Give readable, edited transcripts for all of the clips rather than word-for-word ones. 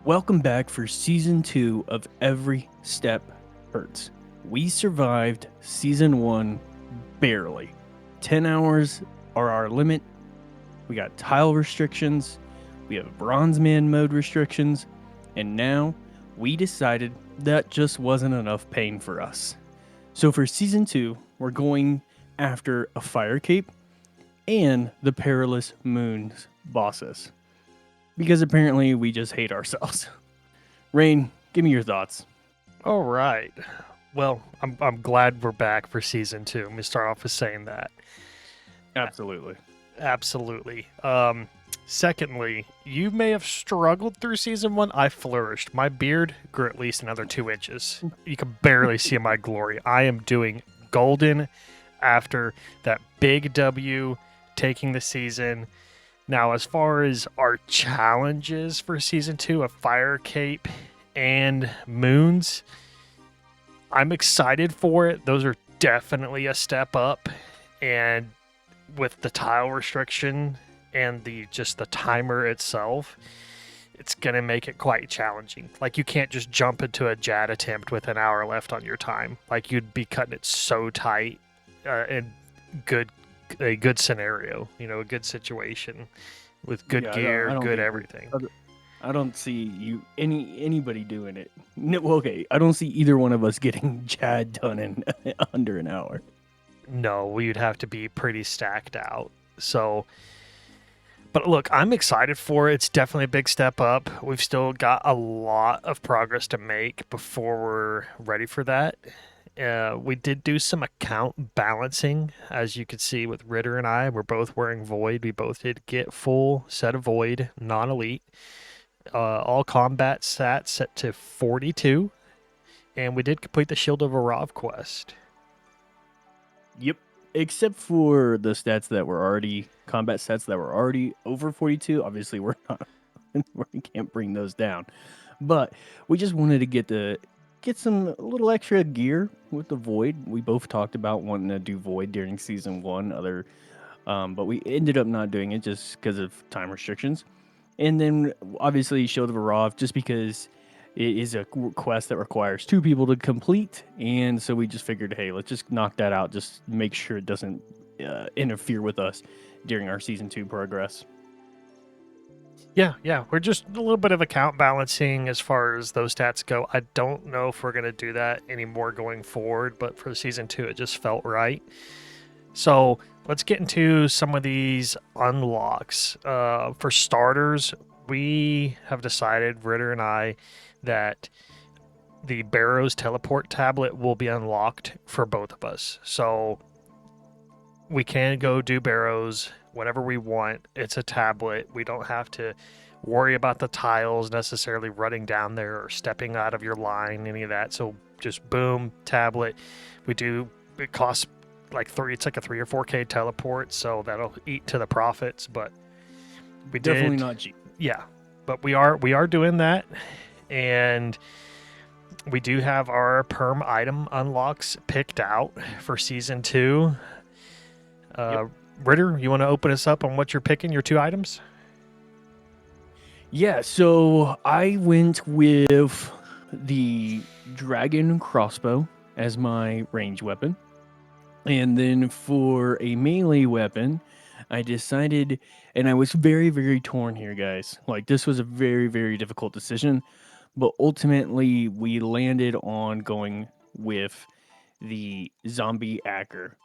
Welcome back for season 2 of Every Step Hurts. We survived season 1 barely. 10 hours are our limit. We got tile restrictions, we have bronze man mode restrictions, and now we decided that just wasn't enough pain for us. So for season 2, we're going after a fire cape and the perilous moons bosses. Because apparently we just hate ourselves. Rain, give me your thoughts. All right. Well, I'm glad we're back for season 2. Let me start off with saying that. Absolutely. Absolutely. Secondly, you may have struggled through season 1. I flourished. My beard grew at least another 2 inches. You can barely see my glory. I am doing golden after that big W taking the season. Now, as far as our challenges for season 2 of Fire Cape and Moons, I'm excited for it. Those are definitely a step up, and with the tile restriction and the timer itself, it's gonna make it quite challenging. Like, you can't just jump into a JAD attempt with an hour left on your time. Like, you'd be cutting it so tight, and a good scenario, a good situation with good gear, I don't good think everything. I don't see anybody doing it. No, okay, I don't see either one of us getting Chad done in under an hour. No, we'd have to be pretty stacked out. So, but look, I'm excited for it. It's definitely a big step up. We've still got a lot of progress to make before we're ready for that. We did do some account balancing, as you can see with Ritter and I. We're both wearing Void. We both did get full set of Void, non-elite. All combat stats set to 42, and we did complete the Shield of Arav quest. Yep. Except for the stats that were already combat stats that were already over 42. Obviously, we can't bring those down. But we just wanted to get some little extra gear with the Void. We both talked about wanting to do Void during season 1, but we ended up not doing it just because of time restrictions. And then obviously Shield of Arav, just because it is a quest that requires 2 people to complete, and so we just figured, hey, let's just knock that out, just make sure it doesn't interfere with us during our season 2 progress. Yeah, we're just a little bit of account balancing as far as those stats go. I don't know if we're going to do that anymore going forward, but for season 2, it just felt right. So let's get into some of these unlocks. For starters, we have decided, Ritter and I, that the Barrows teleport tablet will be unlocked for both of us. So we can go do Barrows whenever we want. It's a tablet. We don't have to worry about the tiles necessarily running down there or stepping out of your line, any of that. So just boom, tablet. It costs it's like a 3 or 4K teleport, so that'll eat to the profits, but we Definitely not cheap. Yeah, but we are doing that, and we do have our perm item unlocks picked out for season 2. Yep. Ritter, you want to open us up on what you're picking, your 2 items? Yeah, so I went with the dragon crossbow as my range weapon. And then for a melee weapon, I decided, and I was very, very torn here, guys. Like, this was a very, very difficult decision, but ultimately we landed on going with the zombie acker.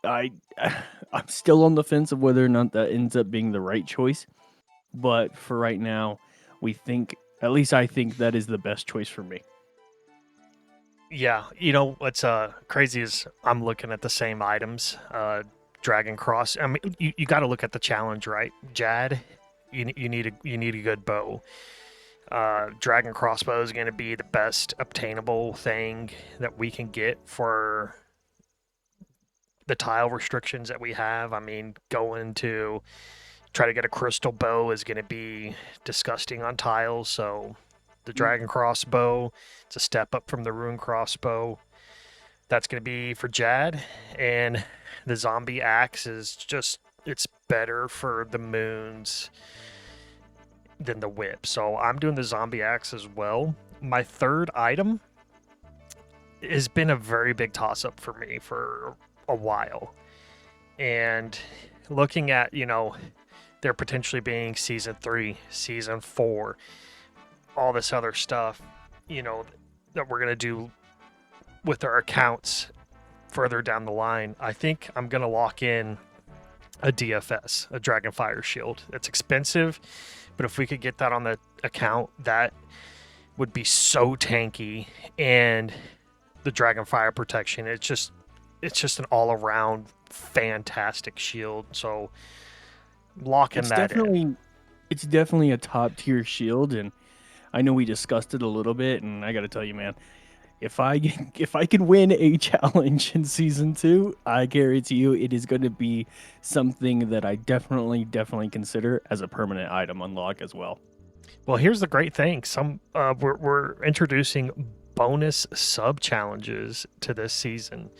I'm still on the fence of whether or not that ends up being the right choice, but for right now, at least I think that is the best choice for me. Yeah, what's crazy is I'm looking at the same items. Dragon Cross. I mean, you got to look at the challenge, right? JAD, you need a good bow. Dragon Crossbow is going to be the best obtainable thing that we can get for the tile restrictions that we have. I mean, going to try to get a crystal bow is going to be disgusting on tiles, so the Dragon Crossbow, it's a step up from the Rune Crossbow. That's going to be for Jad, and the Zombie Axe is it's better for the moons. than the whip. So I'm doing the zombie axe as well. My third item has been a very big toss up for me for a while. And looking at, there potentially being season 3, season 4, all this other stuff, that we're going to do with our accounts further down the line, I think I'm going to lock in a DFS, a Dragonfire Shield. It's expensive, but if we could get that on the account, that would be so tanky. And the Dragonfire protection, it's just an all-around fantastic shield. So locking that in. It's definitely a top tier shield, and I know we discussed it a little bit, and I got to tell you, man, if I can win a challenge in season 2, I guarantee you it is going to be something that I definitely consider as a permanent item unlock as well. Well, here's the great thing: we're introducing bonus sub challenges to this season,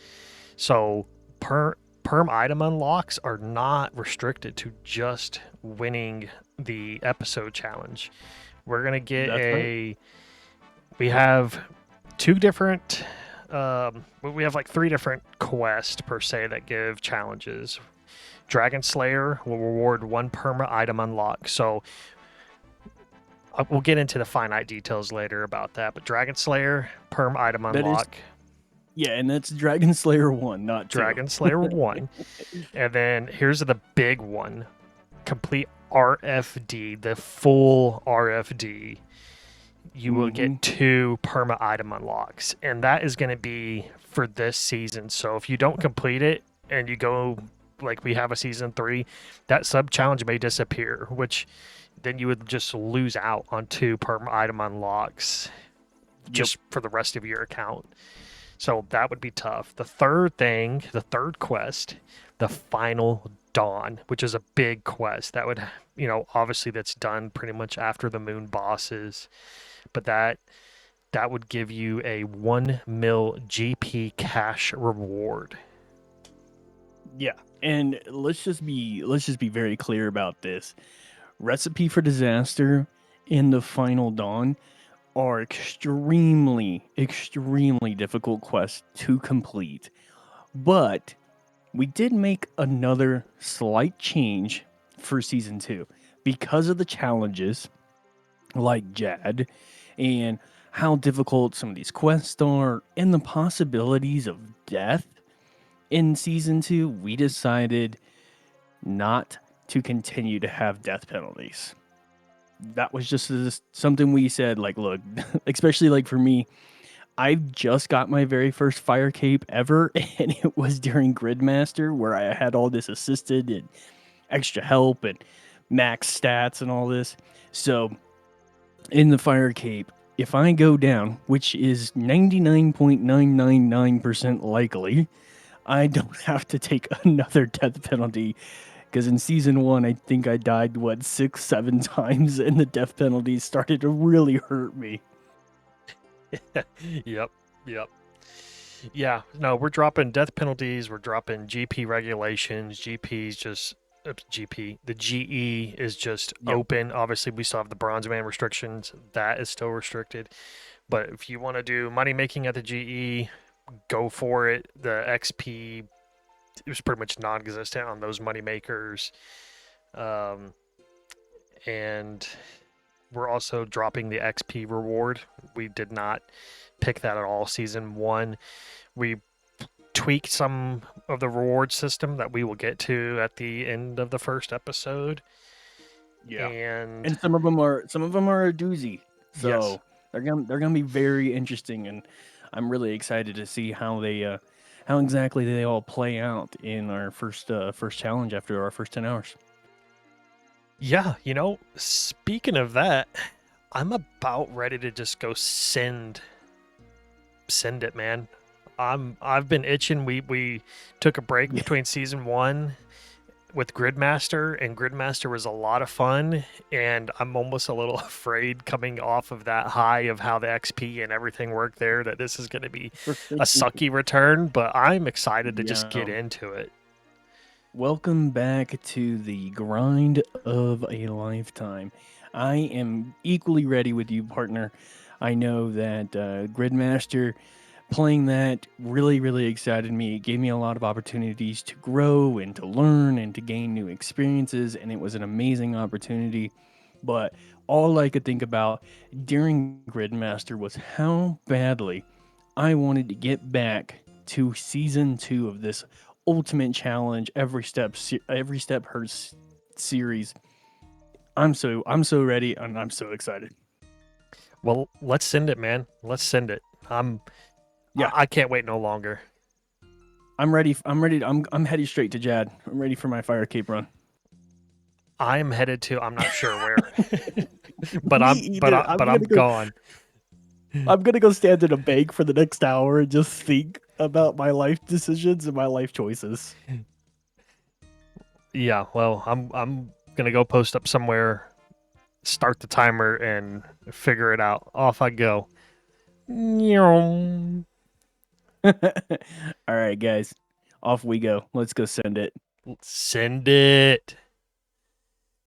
so perm item unlocks are not restricted to just winning the episode challenge. We're gonna get right. We have 2 different. We have like 3 different quests per se that give challenges. Dragon Slayer will reward 1 perma item unlock. So we'll get into the finite details later about that. But Dragon Slayer perm item unlock. Yeah, and that's Dragon Slayer 1, not 2. Dragon Slayer 1. And then here's the big one. Complete RFD, the full RFD. You will get 2 perma item unlocks. And that is going to be for this season. So if you don't complete it and you go like we have a season 3, that sub challenge may disappear, which then you would just lose out on 2 perma item unlocks just for the rest of your account. So that would be tough. The third quest, the Final Dawn, which is a big quest. That would, obviously that's done pretty much after the moon bosses. But that would give you a 1 mil GP cash reward. Yeah, and let's just be very clear about this. Recipe for Disaster and the Final Dawn are extremely difficult quests to complete. But we did make another slight change for season 2 because of the challenges like Jad and how difficult some of these quests are and the possibilities of death in season 2. We decided not to continue to have death penalties. That was just something we said, like, look, especially like for me, I've just got my very first fire cape ever, and it was during Gridmaster where I had all this assisted and extra help and max stats and all this. So in the fire cape, if I go down, which is 99.999% likely, I don't have to take another death penalty. Because in season 1, I think I died, 6-7 times, and the death penalties started to really hurt me. Yep. Yeah, no, we're dropping death penalties. We're dropping GP regulations. GP's just GP. The GE is just open. Obviously, we still have the Bronze Man restrictions. That is still restricted. But if you want to do money making at the GE, go for it. The XP, it was pretty much non-existent on those money makers. And we're also dropping the XP reward. We did not pick that at all season 1. We tweaked some of the reward system that we will get to at the end of the first episode. Yeah, and some of them are a doozy. So they're gonna be very interesting, and I'm really excited to see how they how exactly they all play out in our first challenge after our first 10 hours. Yeah, speaking of that, I'm about ready to just go send it, man. I've been itching. We took a break between season 1 with Gridmaster, and Gridmaster was a lot of fun, and I'm almost a little afraid coming off of that high of how the XP and everything worked there that this is going to be a sucky return, but I'm excited to just get into it. Welcome back to the grind of a lifetime. I am equally ready with you, partner. I know that Gridmaster playing that really, really excited me. It gave me a lot of opportunities to grow and to learn and to gain new experiences, and it was an amazing opportunity. But all I could think about during Gridmaster was how badly I wanted to get back to season 2 of this ultimate challenge every step hurts series. I'm so ready and I'm so excited. Well, let's send it, man. Let's send it. Yeah, I can't wait no longer. I'm ready. I'm heading straight to Jad. I'm ready for my fire cape run. I'm headed to I'm not sure where, but Me I'm but either. I but I'm gone. I'm gonna go stand in a bank for the next hour and just think about my life decisions and my life choices. Yeah, well, I'm gonna go post up somewhere, start the timer, and figure it out. Off I go. Nyong. All right, guys, off we go. Let's go send it. Send it.